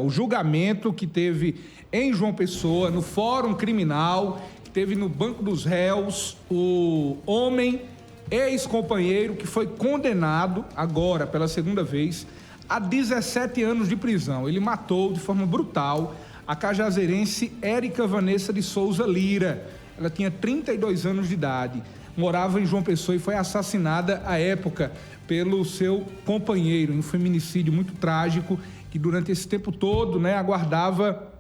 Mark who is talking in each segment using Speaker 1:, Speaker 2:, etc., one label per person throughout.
Speaker 1: O julgamento que teve em João Pessoa, no Fórum Criminal, que teve no Banco dos Réus, o homem ex-companheiro que foi condenado agora pela segunda vez a 17 anos de prisão. Ele matou de forma brutal a cajazeirense Érica Vanessa de Souza Lira. Ela tinha 32 anos de idade, morava em João Pessoa e foi assassinada à época pelo seu companheiro, em um feminicídio muito trágico, que durante esse tempo todo, aguardava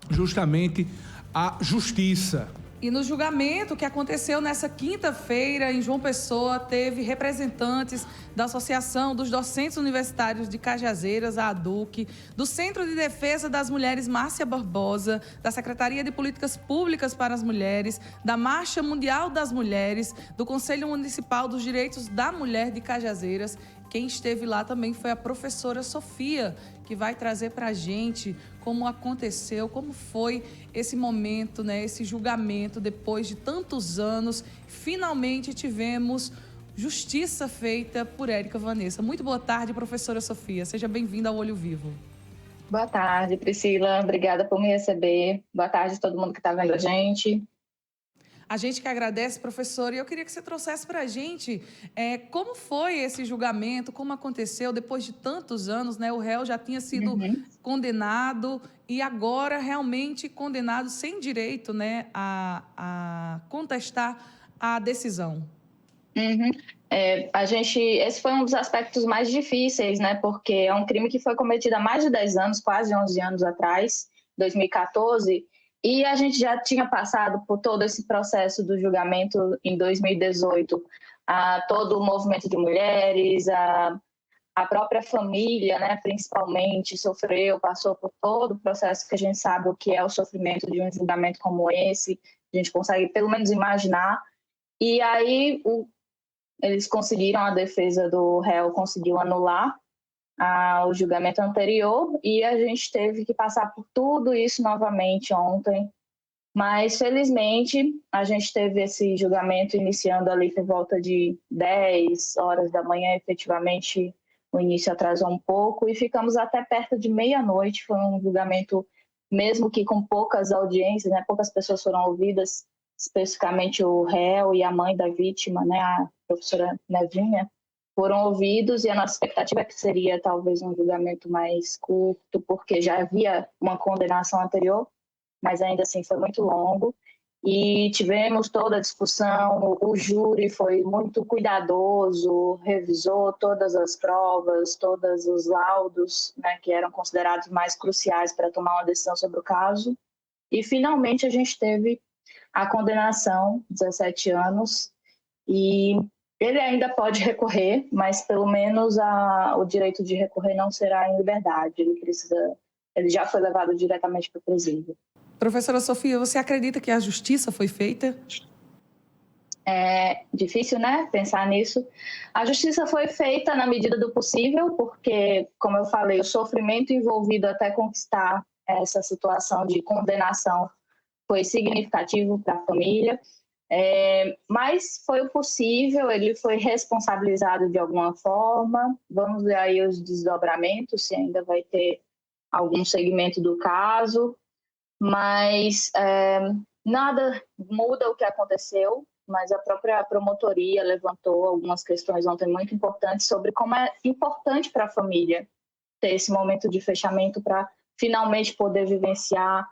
Speaker 1: justamente a justiça.
Speaker 2: E no julgamento que aconteceu nessa quinta-feira em João Pessoa, teve representantes da Associação dos Docentes Universitários de Cajazeiras, a ADUC, do Centro de Defesa das Mulheres Márcia Barbosa, da Secretaria de Políticas Públicas para as Mulheres, da Marcha Mundial das Mulheres, do Conselho Municipal dos Direitos da Mulher de Cajazeiras. Quem esteve lá também foi a professora Sofia, que vai trazer para a gente como aconteceu, como foi esse momento, esse julgamento depois de tantos anos. Finalmente tivemos justiça feita por Érica Vanessa. Muito boa tarde, professora Sofia. Seja bem-vinda ao Olho Vivo.
Speaker 3: Boa tarde, Priscila. Obrigada por me receber. Boa tarde a todo mundo que está vendo a gente.
Speaker 2: A gente que agradece, professora, e eu queria que você trouxesse para a gente como foi esse julgamento, como aconteceu depois de tantos anos, o réu já tinha sido condenado e agora realmente condenado sem direito a contestar a decisão.
Speaker 3: Esse foi um dos aspectos mais difíceis, porque é um crime que foi cometido há mais de 10 anos, quase 11 anos atrás, 2014, e a gente já tinha passado por todo esse processo do julgamento em 2018, todo o movimento de mulheres, a própria família, principalmente, passou por todo o processo que a gente sabe o que é o sofrimento de um julgamento como esse, a gente consegue pelo menos imaginar, e aí eles conseguiram, a defesa do réu conseguiu anular o julgamento anterior e a gente teve que passar por tudo isso novamente ontem, mas felizmente a gente teve esse julgamento iniciando ali por volta de 10 horas da manhã, efetivamente o início atrasou um pouco e ficamos até perto de meia-noite. Foi um julgamento mesmo que com poucas audiências, poucas pessoas foram ouvidas, especificamente o réu e a mãe da vítima, a professora Nevinha, foram ouvidos, e a nossa expectativa é que seria talvez um julgamento mais curto, porque já havia uma condenação anterior, mas ainda assim foi muito longo. E tivemos toda a discussão, o júri foi muito cuidadoso, revisou todas as provas, todos os laudos, que eram considerados mais cruciais para tomar uma decisão sobre o caso. E finalmente a gente teve a condenação, 17 anos, e ele ainda pode recorrer, mas pelo menos o direito de recorrer não será em liberdade. Ele já foi levado diretamente para o presídio.
Speaker 2: Professora Sofia, você acredita que a justiça foi feita?
Speaker 3: É difícil, pensar nisso. A justiça foi feita na medida do possível, porque, como eu falei, o sofrimento envolvido até conquistar essa situação de condenação foi significativo para a família. Mas foi o possível, ele foi responsabilizado de alguma forma. Vamos ver aí os desdobramentos, se ainda vai ter algum segmento do caso, mas nada muda o que aconteceu, mas a própria promotoria levantou algumas questões ontem muito importantes sobre como é importante para a família ter esse momento de fechamento para finalmente poder vivenciar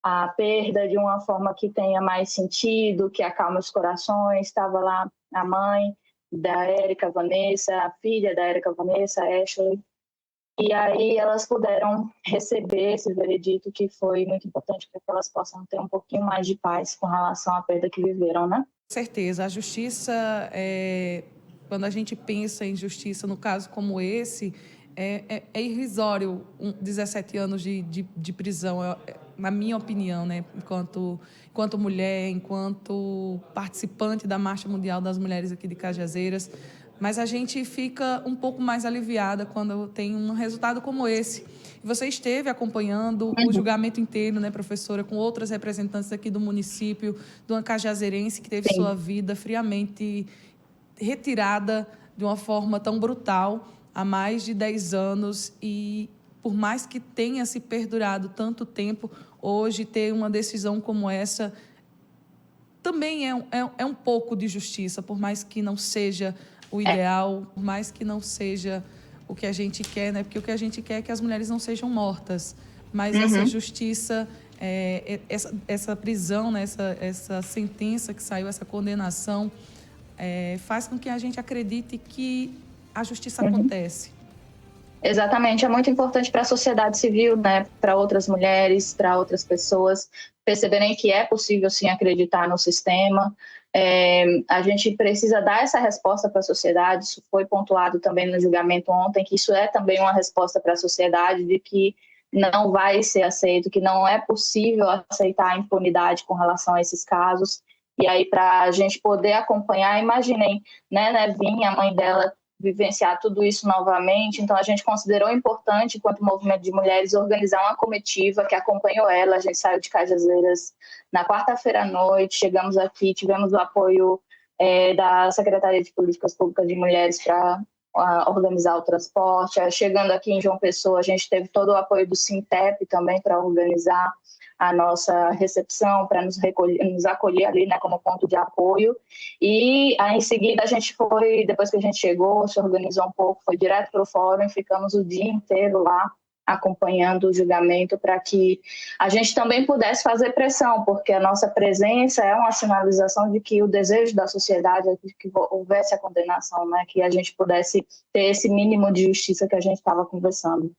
Speaker 3: a perda de uma forma que tenha mais sentido, que acalme os corações. Estava lá a mãe da Érica Vanessa, a filha da Érica Vanessa, Ashley, e aí elas puderam receber esse veredito que foi muito importante para que elas possam ter um pouquinho mais de paz com relação à perda que viveram, Com
Speaker 2: certeza, a justiça, quando a gente pensa em justiça, no caso como esse, é irrisório 17 anos de prisão, na minha opinião, enquanto mulher, enquanto participante da Marcha Mundial das Mulheres aqui de Cajazeiras. Mas a gente fica um pouco mais aliviada quando tem um resultado como esse. Você esteve acompanhando o julgamento inteiro, professora, com outras representantes aqui do município, de uma cajazeirense que teve sua vida friamente retirada de uma forma tão brutal há mais de 10 anos. E por mais que tenha se perdurado tanto tempo, hoje ter uma decisão como essa também é um pouco de justiça, por mais que não seja o ideal, por mais que não seja o que a gente quer, né? Porque o que a gente quer é que as mulheres não sejam mortas. Mas essa justiça, essa prisão, né? essa sentença que saiu, essa condenação, faz com que a gente acredite que a justiça acontece.
Speaker 3: Exatamente, é muito importante para a sociedade civil, né? Para outras mulheres, para outras pessoas perceberem que é possível sim acreditar no sistema. A gente precisa dar essa resposta para a sociedade. Isso foi pontuado também no julgamento ontem, que isso é também uma resposta para a sociedade de que não vai ser aceito, que não é possível aceitar a impunidade com relação a esses casos. E aí, para a gente poder acompanhar, imaginem, né, Nevinha, a mãe dela, vivenciar tudo isso novamente. Então, a gente considerou importante, enquanto movimento de mulheres, organizar uma comitiva que acompanhou ela. A gente saiu de Cajazeiras na quarta-feira à noite, chegamos aqui, tivemos o apoio da Secretaria de Políticas Públicas de Mulheres para organizar o transporte. Chegando aqui em João Pessoa, a gente teve todo o apoio do Sintep também para organizar a nossa recepção, para nos acolher ali, né, como ponto de apoio. E aí, em seguida a gente foi, depois que a gente chegou, se organizou um pouco, foi direto para o fórum e ficamos o dia inteiro lá acompanhando o julgamento para que a gente também pudesse fazer pressão, porque a nossa presença é uma sinalização de que o desejo da sociedade é que houvesse a condenação, né, que a gente pudesse ter esse mínimo de justiça que a gente estava conversando.